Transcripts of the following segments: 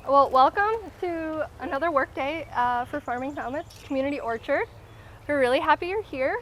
Well, welcome to another work day for Farming Falmouth Community Orchard. We're really happy you're here.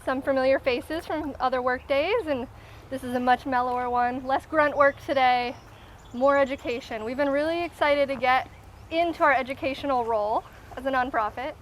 Some familiar faces from other work days, and this is a much mellower one. Less grunt work today, more education. We've been really excited to get into our educational role as a nonprofit,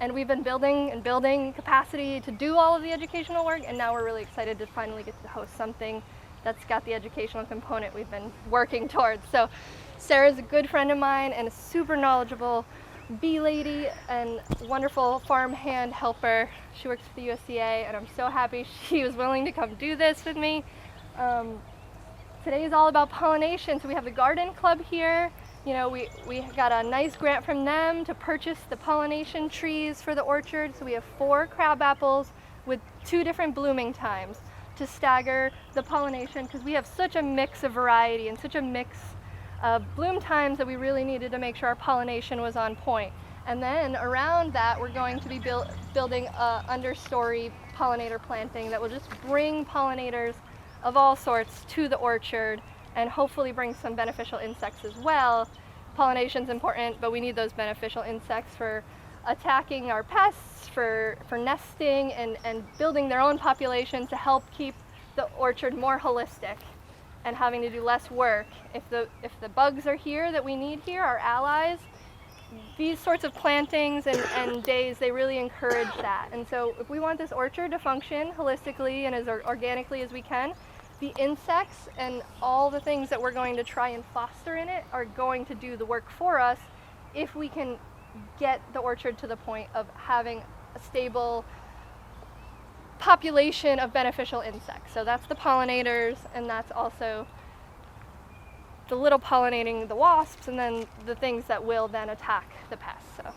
and we've been building and building capacity to do all of the educational work, and now we're really excited to finally get to host something that's got the educational component we've been working towards. So Sara's a good friend of mine and a super knowledgeable bee lady and wonderful farm hand helper. She works for the USDA, and I'm so happy she was willing to come do this with me. Today is all about pollination. So we have the garden club here. You know, we got a nice grant from them to purchase the pollination trees for the orchard. So we have 4 crab apples with 2 different blooming times to stagger the pollination, because we have such a mix of variety and such a mix of bloom times that we really needed to make sure our pollination was on point. And then around that, we're going to be building a understory pollinator planting that will just bring pollinators of all sorts to the orchard and hopefully bring some beneficial insects as well. Pollination's important, but we need those beneficial insects for attacking our pests, for nesting and building their own population to help keep the orchard more holistic and having to do less work. If the bugs are here that we need here, our allies, these sorts of plantings and days, they really encourage that. And so if we want this orchard to function holistically and as organically as we can, the insects and all the things that we're going to try and foster in it are going to do the work for us if we can get the orchard to the point of having a stable population of beneficial insects. So that's the pollinators, and that's also the little pollinating the wasps, and then the things that will then attack the pests. So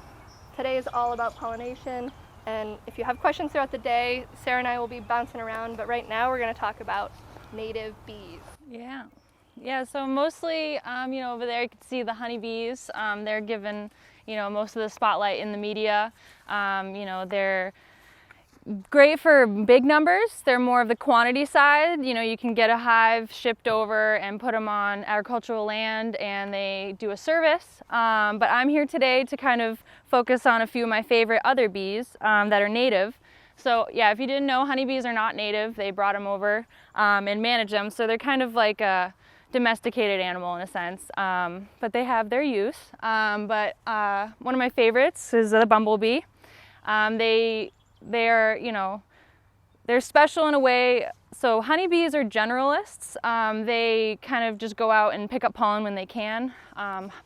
today is all about pollination, and if you have questions throughout the day, Sara and I will be bouncing around, but right now we're going to talk about native bees. Yeah, so mostly, over there you can see the honeybees. They're given, most of the spotlight in the media. They're great for big numbers. They're more of the quantity side. You can get a hive shipped over and put them on agricultural land, and they do a service. But I'm here today to kind of focus on a few of my favorite other bees that are native. So yeah, if you didn't know, honeybees are not native. They brought them over and manage them. So they're kind of like a domesticated animal in a sense, but they have their use. But one of my favorites is the bumblebee. They're special in a way. So honeybees are generalists. They kind of just go out and pick up pollen when they can.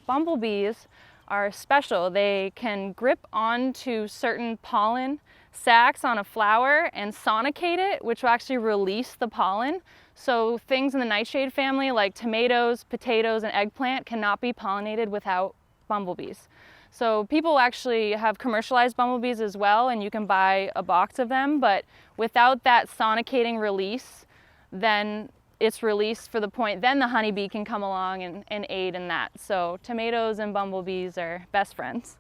Bumblebees are special. They can grip onto certain pollen sacs on a flower and sonicate it, which will actually release the pollen. So things in the nightshade family like tomatoes, potatoes, and eggplant cannot be pollinated without bumblebees. So people actually have commercialized bumblebees as well, and you can buy a box of them, but without that sonicating release, then it's released for the point, then the honeybee can come along and aid in that. So tomatoes and bumblebees are best friends.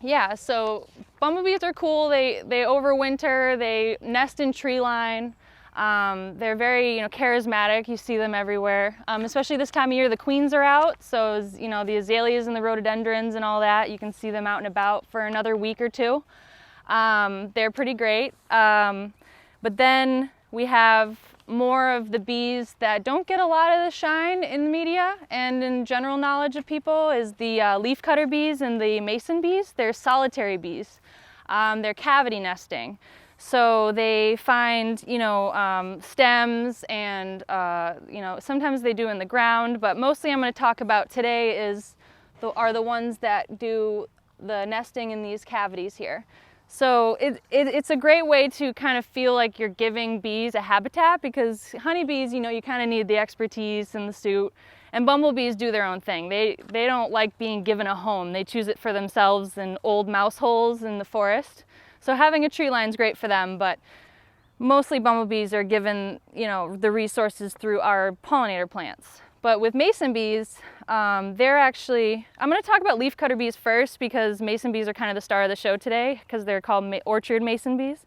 Yeah, so bumblebees are cool. They overwinter, they nest in tree line. They're very, charismatic. You see them everywhere, especially this time of year. The queens are out, so the azaleas and the rhododendrons and all that, you can see them out and about for another week or 2. They're pretty great. But then we have more of the bees that don't get a lot of the shine in the media and in general knowledge of people is the leafcutter bees and the mason bees. They're solitary bees. They're cavity nesting. So they find, stems and, sometimes they do in the ground, but mostly I'm going to talk about today are the ones that do the nesting in these cavities here. So it's a great way to kind of feel like you're giving bees a habitat, because honeybees, you kind of need the expertise and the suit, and bumblebees do their own thing. They don't like being given a home. They choose it for themselves in old mouse holes in the forest. So having a tree line is great for them, but mostly bumblebees are given, the resources through our pollinator plants. But with mason bees, they're actually, I'm going to talk about leafcutter bees first, because mason bees are kind of the star of the show today, because they're called orchard mason bees.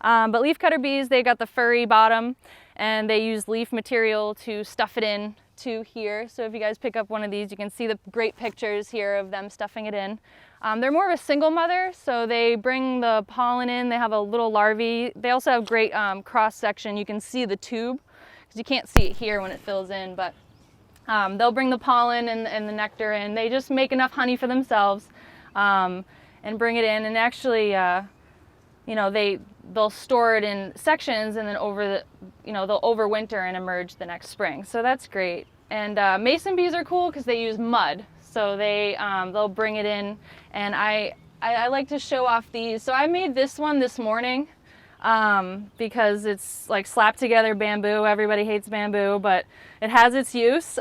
But leafcutter bees, they got the furry bottom, and they use leaf material to stuff it in two here. So if you guys pick up one of these, you can see the great pictures here of them stuffing it in. They're more of a single mother, so they bring the pollen in. They have a little larvae. They also have great cross section. You can see the tube, because you can't see it here when it fills in, but they'll bring the pollen and the nectar in. They just make enough honey for themselves and bring it in. And actually, you know, they'll store it in sections, and then they'll overwinter and emerge the next spring. So that's great. And mason bees are cool because they use mud. So they'll bring it in, and I like to show off these. So I made this one this morning because it's like slapped together bamboo. Everybody hates bamboo, but it has its use.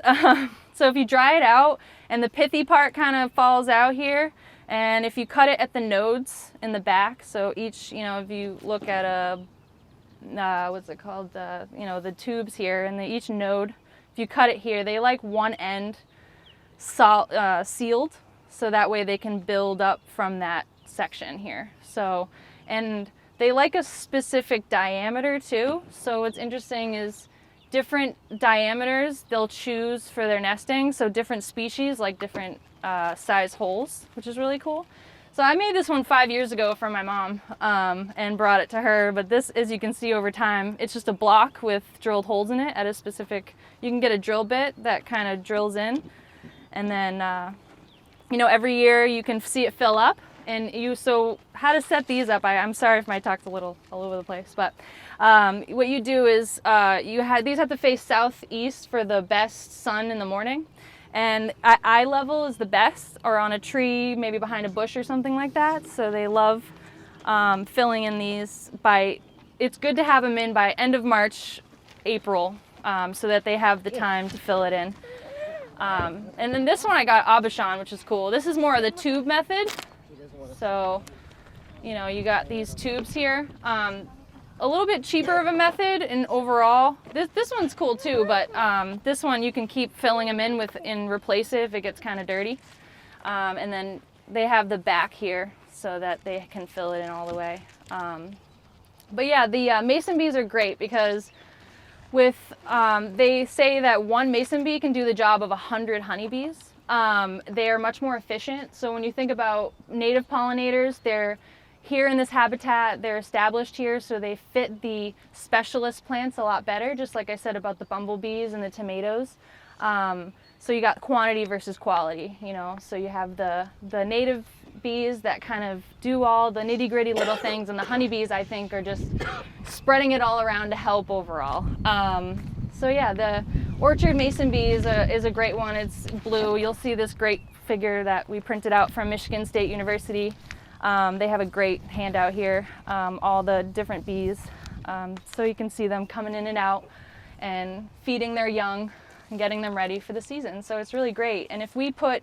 So if you dry it out and the pithy part kind of falls out here, and if you cut it at the nodes in the back, so each, you know, if you look at what's it called, you know, the tubes here, and each node, if you cut it here, they like one end sealed, so that way they can build up from that section here. So, and they like a specific diameter too. So what's interesting is different diameters they'll choose for their nesting. So different species like different size holes, which is really cool. So I made this one 5 years ago for my mom and brought it to her. But this, as you can see over time, it's just a block with drilled holes in it at a specific, you can get a drill bit that kind of drills in. And then, you know, every year you can see it fill up. And so how to set these up, I'm sorry if my talk's a little all over the place, but what you do is these have to face southeast for the best sun in the morning. And eye level is the best, or on a tree, maybe behind a bush or something like that. So they love filling in these it's good to have them in by end of March, April, so that they have the time to fill it in. And then this one I got Abishan, which is cool. This is more of the tube method. So, you know, you got these tubes here. A little bit cheaper of a method, and overall, this one's cool too, but this one you can keep filling them in and replace it if it gets kind of dirty. And then they have the back here so that they can fill it in all the way. But yeah, the mason bees are great because they say that one mason bee can do the job of 100 honeybees. They are much more efficient. So when you think about native pollinators, they're here in this habitat, they're established here, so they fit the specialist plants a lot better, just like I said about the bumblebees and the tomatoes. So you got quantity versus quality, you know, so you have the native bees that kind of do all the nitty-gritty little things, and the honeybees, I think, are just spreading it all around to help overall. So yeah, the orchard mason bee is a great one. It's blue. You'll see this great figure that we printed out from Michigan State University. They have a great handout here, all the different bees. So you can see them coming in and out and feeding their young and getting them ready for the season. So it's really great. And if we put,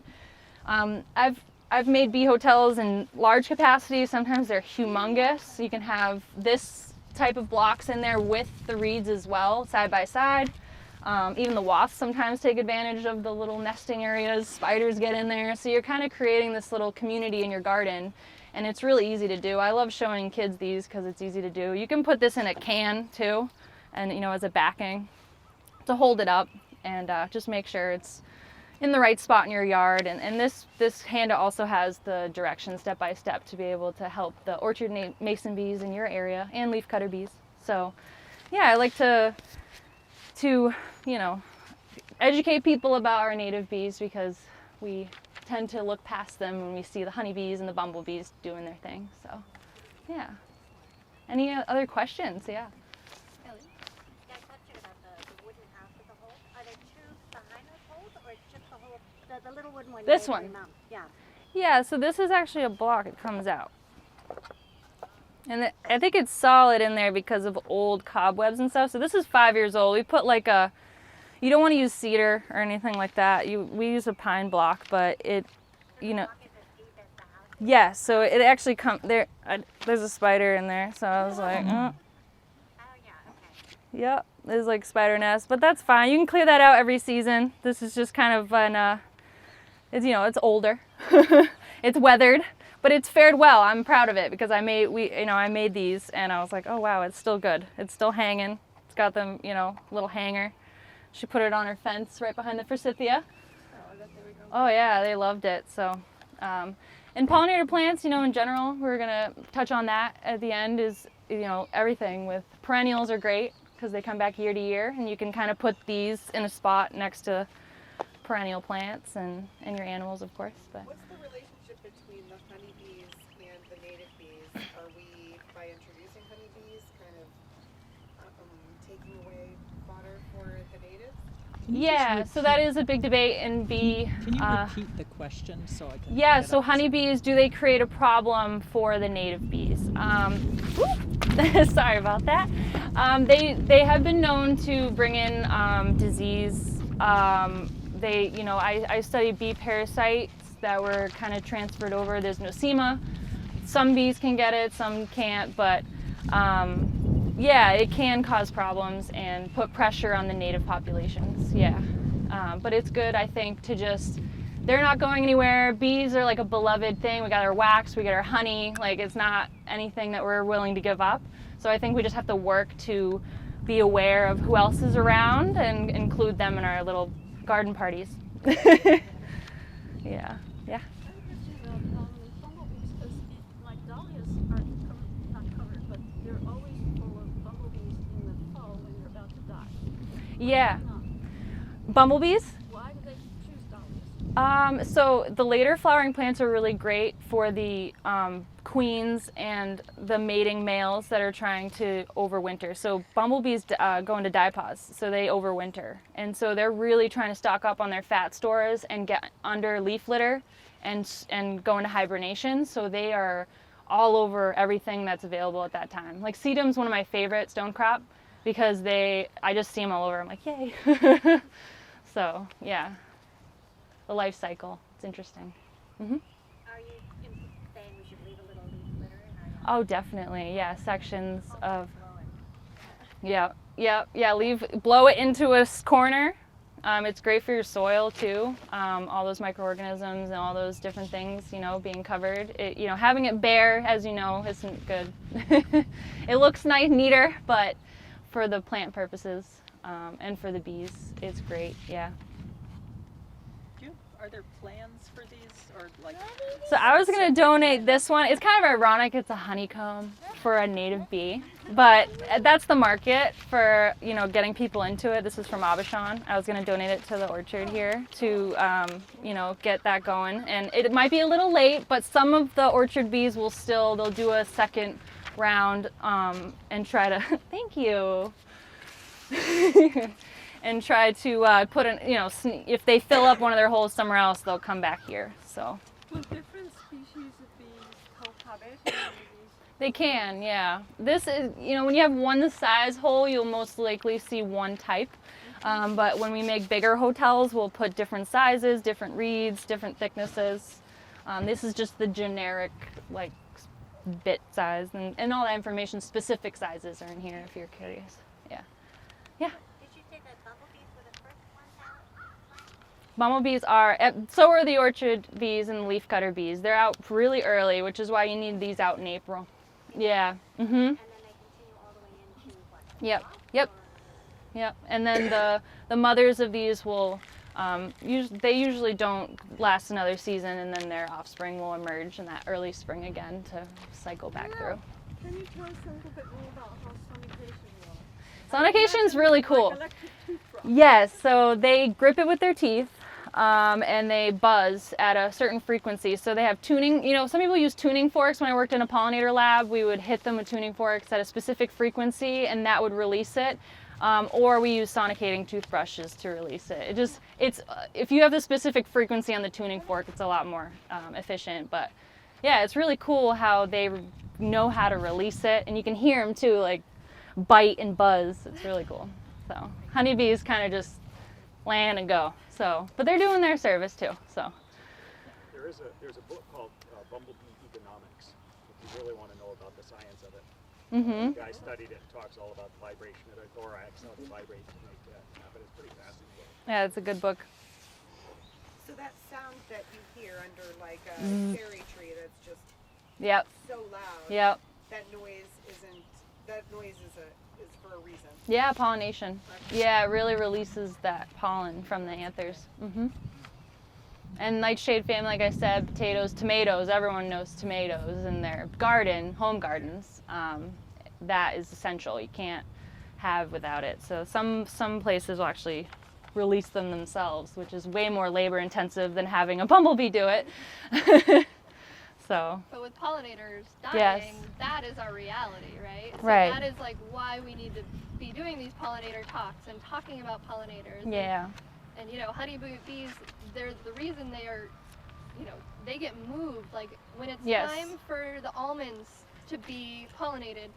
I've made bee hotels in large capacity. Sometimes they're humongous. You can have this type of blocks in there with the reeds as well, side by side. Even the wasps sometimes take advantage of the little nesting areas. Spiders get in there. So you're kind of creating this little community in your garden. And it's really easy to do. I love showing kids these because it's easy to do. You can put this in a can too, and you know, as a backing to hold it up, and just make sure it's in the right spot in your yard. And this handout also has the directions step by step to be able to help the orchard mason bees in your area and leafcutter bees. So yeah, I like to you know, educate people about our native bees because we tend to look past them when we see the honeybees and the bumblebees doing their thing. So yeah. Any other questions? Yeah. Ellie? Got a question about the wooden house with the hole. Are there tubes behind those holes, or it's just the hole, the little wooden one? This one. Yeah. Yeah, so this is actually a block. It comes out. And I think it's solid in there because of old cobwebs and stuff. So this is 5 years old. We put like you don't want to use cedar or anything like that. We use a pine block, but it, you know. Yeah, so it actually there. There's a spider in there, so I was like, Oh yeah, okay. Yep, there's like spider nest, but that's fine. You can clear that out every season. This is just kind of it's, you know, it's older, it's weathered, but it's fared well. I'm proud of it because I made these, and I was like, oh wow, it's still good. It's still hanging. It's got them, you know, little hanger. She put it on her fence right behind the forsythia. Oh yeah, they loved it. So, and pollinator plants, in general, we're gonna touch on that at the end. Is everything with perennials are great because they come back year to year, and you can kind of put these in a spot next to perennial plants and your animals, of course. But what's the relationship between the honeybees and the native bees? Are we, by introducing honeybees, kind of taking away fodder for the natives? yeah, so that is a big debate in bee. Can you repeat the question so I can? Yeah, so honeybees, do they create a problem for the native bees? Sorry about that. They have been known to bring in disease. I studied bee parasites that were kind of transferred over. There's nosema. Some bees can get it, some can't, but yeah, it can cause problems and put pressure on the native populations. Yeah, but it's good, I think, to just, they're not going anywhere. Bees are like a beloved thing. We got our wax, we got our honey. Like, it's not anything that we're willing to give up. So I think we just have to work to be aware of who else is around and include them in our little garden parties. Yeah. Bumblebees, because like dahlias are not covered, but they're always full of bumblebees in the fall when they're about to die. Yeah. No. Bumblebees? Why do they choose dahlias? So the later flowering plants are really great for the queens and the mating males that are trying to overwinter. So bumblebees go into diapause, so they overwinter. And so they're really trying to stock up on their fat stores and get under leaf litter and go into hibernation. So they are all over everything that's available at that time. Like sedum's one of my favorite stone crop because I just see them all over. I'm like, yay. So yeah, the life cycle, it's interesting. Mm-hmm. Are you saying we should leave a little leaf litter in our yard? Oh, definitely. Yeah, sections of, Blow it. blow it into a corner. It's great for your soil too. All those microorganisms and all those different things, being covered. Having it bare, as you know, isn't good. It looks nice, neater, but for the plant purposes and for the bees, it's great. Yeah. Are there plans for these, or like? So I was gonna donate this one. It's kind of ironic. It's a honeycomb for a native bee, but that's the market for getting people into it. This is from Abishan. I was gonna donate it to the orchard here to get that going. And it might be a little late, but some of the orchard bees they'll do a second round and try to. Thank you. And try to put in, if they fill up one of their holes somewhere else, they'll come back here. So Will different species of bees cohabit in these? they can, yeah. This is, when you have one size hole, you'll most likely see one type. But when we make bigger hotels, we'll put different sizes, different reeds, different thicknesses. This is just the generic, bit size, and all that information, specific sizes are in here if you're curious. Yeah. Yeah. Did you say that bumblebees were the first ones out? Bumblebees are, so are the orchard bees and the leafcutter bees. They're out really early, which is why you need these out in April. Yeah. Mm-hmm. And then they continue all the way into what? Yep. Fall, Yep. or- Yep. And then the mothers of these will, they usually don't last another season, and then their offspring will emerge in that early spring again to cycle back through. Can you tell us a little bit more about how sonication works? Sonication's really cool. Like electric toothbrush. Yes, so they grip it with their teeth and they buzz at a certain frequency. So they have tuning, some people use tuning forks. When I worked in a pollinator lab, we would hit them with tuning forks at a specific frequency and that would release it. Or we use sonicating toothbrushes to release it. It's if you have the specific frequency on the tuning fork, it's a lot more efficient. But yeah, it's really cool how they know how to release it, and you can hear them too, like bite and buzz. It's really cool. So honeybees kind of just land and go. So, but they're doing their service too. So There's a book called Bumblebee Economics if you really want to know about the science of it. mm-hmm. The guy studied it and talks all about the vibration of the thorax, how they vibrate to make that happen. It's pretty fascinating book. Yeah, it's a good book. So that sound that you hear under like a cherry tree that's just Yep. so loud. Yep. That noise is is for a reason. Yeah, pollination. Yeah, it really releases that pollen from the anthers. And nightshade family, like I said, potatoes, tomatoes, everyone knows tomatoes in their garden, home gardens. That is essential. You can't have without it. So some places will actually release them themselves, which is way more labor intensive than having a bumblebee do it. So. But with pollinators Yes. dying, that is our reality, right? So Right. that is like why we need to be doing these pollinator talks and talking about pollinators. Yeah. And you know, honeybee bees, they're the reason they are, you know, they get moved. Like when it's Yes. time for the almonds to be pollinated,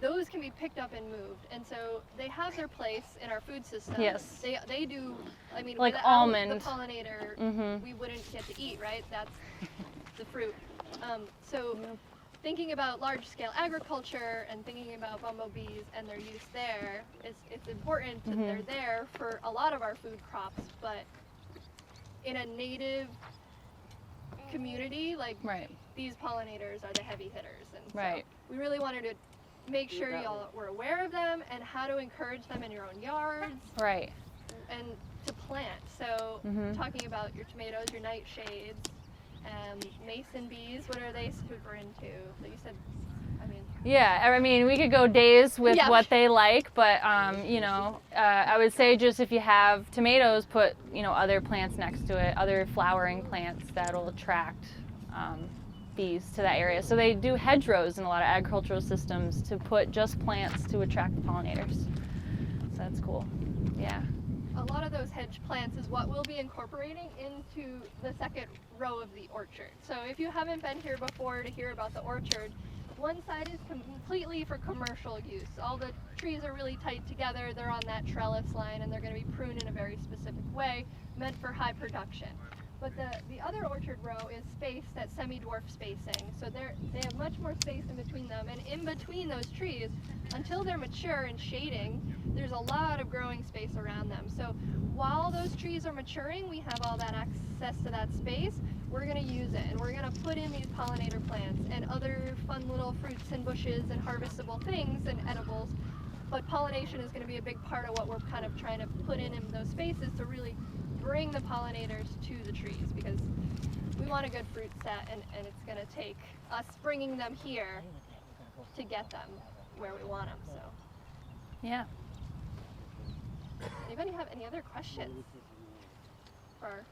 those can be picked up and moved. And so they have their place in our food system. Yes. They do, I mean, Like without almond. the pollinator, we wouldn't get to eat, right? That's the fruit. So thinking about large-scale agriculture and thinking about bumblebees and their use there, it's important that they're there for a lot of our food crops, but in a native community, like Right. these pollinators are the heavy hitters. And so Right. we really wanted to make sure y'all were aware of them and how to encourage them in your own yards Right. and to plant. So talking about your tomatoes, your nightshades, mason bees, what are they super into? So you said, I mean. Yeah, I mean, we could go days with Yeah. what they like, but you know, I would say just if you have tomatoes, put, you know, other plants next to it, other flowering plants that'll attract bees to that area. So they do hedgerows in a lot of agricultural systems to put just plants to attract the pollinators. So that's cool. Yeah. A lot of those hedge plants is what we'll be incorporating into the second row of the orchard. So if you haven't been here before to hear about the orchard, one side is completely for commercial use. All the trees are really tight together, they're on that trellis line, and they're going to be pruned in a very specific way, meant for high production. But the other orchard row is spaced at semi-dwarf spacing. So they have much more space in between them. And in between those trees, until they're mature and shading, there's a lot of growing space around them. So while those trees are maturing, we have all that access to that space. We're going to use it, and we're going to put in these pollinator plants and other fun little fruits and bushes and harvestable things and edibles. But pollination is going to be a big part of what we're kind of trying to put in those spaces to really bring the pollinators to the trees, because we want a good fruit set, and it's going to take us bringing them here to get them where we want them. So, Yeah. anybody have any other questions for